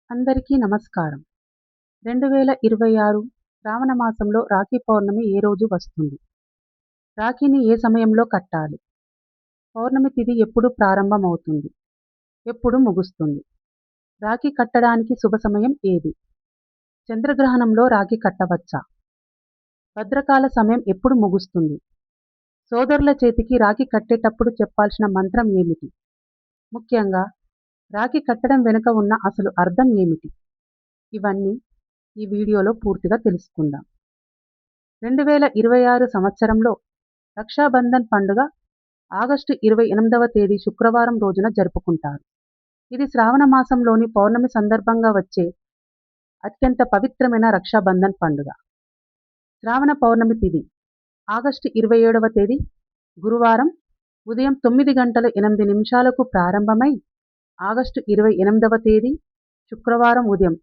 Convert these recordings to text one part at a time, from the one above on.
అందరికీ నమస్కారం. 2026 శ్రావణ మాసంలో రాఖీ పౌర్ణమి ఏ రోజు వస్తుంది? రాఖీని ఏ సమయంలో కట్టాలి? పౌర్ణమి తిథి ఎప్పుడు ప్రారంభమవుతుంది? ఎప్పుడు ముగుస్తుంది? రాఖీ కట్టడానికి శుభ సమయం ఏది? చంద్రగ్రహణంలో రాఖీ కట్టవచ్చా? భద్రకాల సమయం ఎప్పుడు ముగుస్తుంది? సోదరుల చేతికి రాఖీ కట్టేటప్పుడు చెప్పాల్సిన మంత్రం ఏమిటి? ముఖ్యంగా రాఖీ కట్టడం వెనుక ఉన్న అసలు అర్థం ఏమిటి? ఇవన్నీ ఈ వీడియోలో పూర్తిగా తెలుసుకుందాం. 2026 సంవత్సరంలో రక్షాబంధన్ పండుగ ఆగస్టు 28వ తేదీ శుక్రవారం రోజున జరుపుకుంటారు. ఇది శ్రావణ మాసంలోని పౌర్ణమి సందర్భంగా వచ్చే అత్యంత పవిత్రమైన రక్షాబంధన్ పండుగ. శ్రావణ పౌర్ణమి తిథి ఆగస్టు 27వ తేదీ గురువారం ఉదయం 9:08 ప్రారంభమై ఆగస్టు 28వ తేదీ శుక్రవారం ఉదయం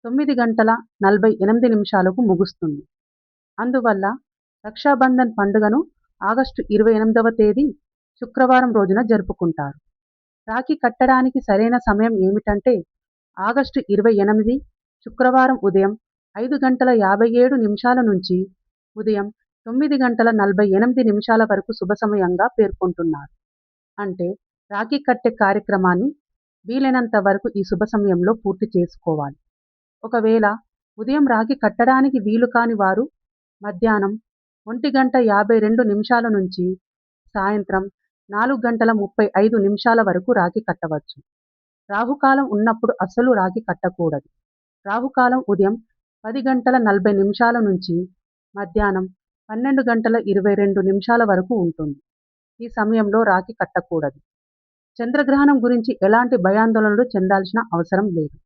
9:48 ముగుస్తుంది. అందువల్ల రక్షాబంధన్ పండుగను ఆగస్టు 28వ తేదీ శుక్రవారం రోజున జరుపుకుంటారు. రాఖీ కట్టడానికి సరైన సమయం ఏమిటంటే ఆగస్టు 28 శుక్రవారం ఉదయం 5:57 నుంచి ఉదయం 9:48 వరకు శుభ సమయంగా పేర్కొంటున్నారు. అంటే రాఖీ కట్టే కార్యక్రమాన్ని వీలైనంత వరకు ఈ శుభ సమయంలో పూర్తి చేసుకోవాలి. ఒకవేళ ఉదయం రాఖీ కట్టడానికి వీలు కాని వారు మధ్యాహ్నం 1:52 నుంచి సాయంత్రం 4:35 వరకు రాఖీ కట్టవచ్చు. రాహుకాలం ఉన్నప్పుడు అస్సలు రాఖీ కట్టకూడదు. రాహుకాలం ఉదయం 10:40 నుంచి మధ్యాహ్నం 12:22 వరకు ఉంటుంది. ఈ సమయంలో రాఖీ కట్టకూడదు. చంద్రగ్రహణం గురించి ఎలాంటి భయాందోళనలు చెందాల్సిన అవసరం లేదు.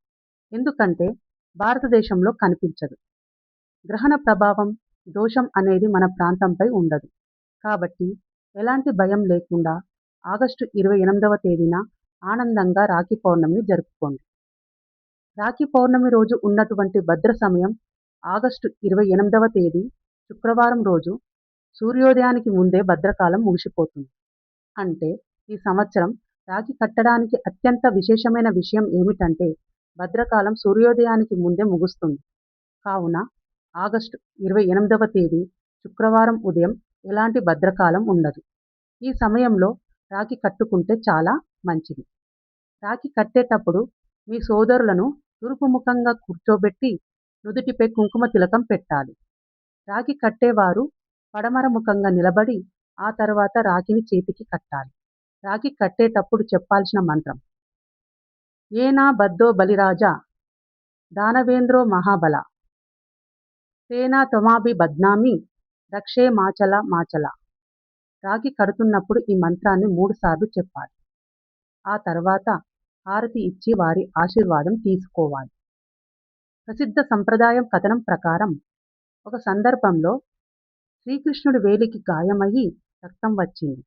ఎందుకంటే భారతదేశంలో కనిపించదు. గ్రహణ ప్రభావం, దోషం అనేది మన ప్రాంతంపై ఉండదు. కాబట్టి ఎలాంటి భయం లేకుండా ఆగస్టు 28వ తేదీన ఆనందంగా రాఖీ పౌర్ణమిని జరుపుకోండి. రాఖీ పౌర్ణమి రోజు ఉన్నటువంటి భద్ర సమయం ఆగస్టు 28వ తేదీ శుక్రవారం రోజు సూర్యోదయానికి ముందే భద్రకాలం ముగిసిపోతుంది. అంటే ఈ సంవత్సరం రాఖీ కట్టడానికి అత్యంత విశేషమైన విషయం ఏమిటంటే భద్రకాలం సూర్యోదయానికి ముందే ముగుస్తుంది. కావున ఆగస్టు 28వ తేదీ శుక్రవారం ఉదయం ఎలాంటి భద్రకాలం ఉండదు. ఈ సమయంలో రాఖీ కట్టుకుంటే చాలా మంచిది. రాఖీ కట్టేటప్పుడు మీ సోదరులను తూర్పు ముఖంగా కూర్చోబెట్టి నుదుటిపై కుంకుమ తిలకం పెట్టాలి. రాఖీ కట్టేవారు పడమర ముఖంగా నిలబడి ఆ తర్వాత రాఖీని చేతికి కట్టాలి. రాఖీ కట్టేటప్పుడు చెప్పాల్సిన మంత్రం ఏనా బద్దో బలిరాజా దానవేంద్రో మహాబల తేనా త్వమాభి బధ్నామి రక్షే మాచల మాచల. రాఖీ కడుతున్నప్పుడు ఈ మంత్రాన్ని 3 సార్లు చెప్పాలి. ఆ తర్వాత హారతి ఇచ్చి వారి ఆశీర్వాదం తీసుకోవాలి. ప్రసిద్ధ సంప్రదాయం కథనం ప్రకారం ఒక సందర్భంలో శ్రీకృష్ణుడి వేలికి గాయమయ్యి రక్తం వచ్చింది.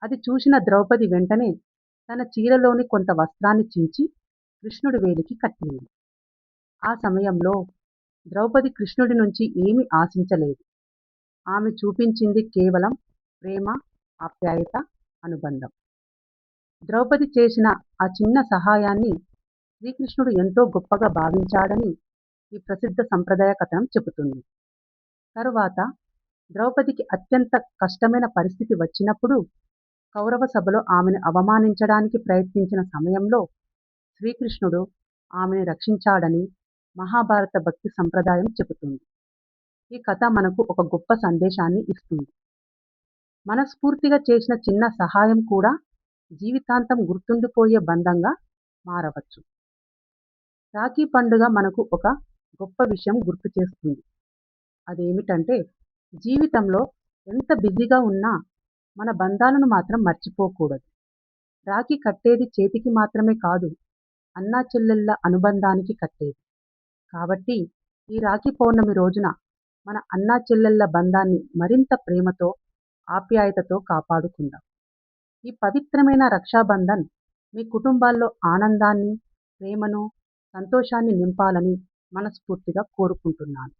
అది చూసిన ద్రౌపది వెంటనే తన చీరలోని కొంత వస్త్రాన్ని చించి కృష్ణుడి వేలికి కట్టింది. ఆ సమయంలో ద్రౌపది కృష్ణుడి నుంచి ఏమీ ఆశించలేదు. ఆమె చూపించింది కేవలం ప్రేమ, ఆప్యాయత, అనుబంధం. ద్రౌపది చేసిన ఆ చిన్న సహాయాన్ని శ్రీకృష్ణుడు ఎంతో గొప్పగా భావించాడని ఈ ప్రసిద్ధ సంప్రదాయ కథనం చెబుతుంది. తరువాత ద్రౌపదికి అత్యంత కష్టమైన పరిస్థితి వచ్చినప్పుడు కౌరవ సభలో ఆమెను అవమానించడానికి ప్రయత్నించిన సమయంలో శ్రీకృష్ణుడు ఆమెను రక్షించాడని మహాభారత భక్తి సంప్రదాయం చెబుతుంది. ఈ కథ మనకు ఒక గొప్ప సందేశాన్ని ఇస్తుంది. మనస్ఫూర్తిగా చేసిన చిన్న సహాయం కూడా జీవితాంతం గుర్తుండిపోయే బంధంగా మారవచ్చు. రాఖీ పండుగ మనకు ఒక గొప్ప విషయం గుర్తు చేస్తుంది. అదేమిటంటే జీవితంలో ఎంత బిజీగా ఉన్నా మన బంధాలను మాత్రం మర్చిపోకూడదు. రాఖీ కట్టేది చేతికి మాత్రమే కాదు, అన్నా చెల్లెళ్ళ అనుబంధానికి కట్టేది. కాబట్టి ఈ రాఖీ పౌర్ణమి రోజున మన అన్నా చెల్లెళ్ళ బంధాన్ని మరింత ప్రేమతో, ఆప్యాయతతో కాపాడుకుందాం. ఈ పవిత్రమైన రక్షాబంధన్ మీ కుటుంబాల్లో ఆనందాన్ని, ప్రేమను, సంతోషాన్ని నింపాలని మనస్ఫూర్తిగా కోరుకుంటున్నాను.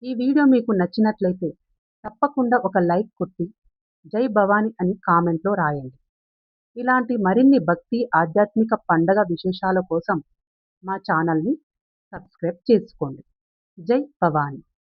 ఈ వీడియో మీకు నచ్చినట్లయితే తప్పకుండా ఒక లైక్ కొట్టి జై భవాని అని కామెంట్లో రాయండి. ఇలాంటి మరిన్ని భక్తి, ఆధ్యాత్మిక పండగ విశేషాల కోసం మా ఛానల్ని సబ్స్క్రైబ్ చేసుకోండి. జై భవాని.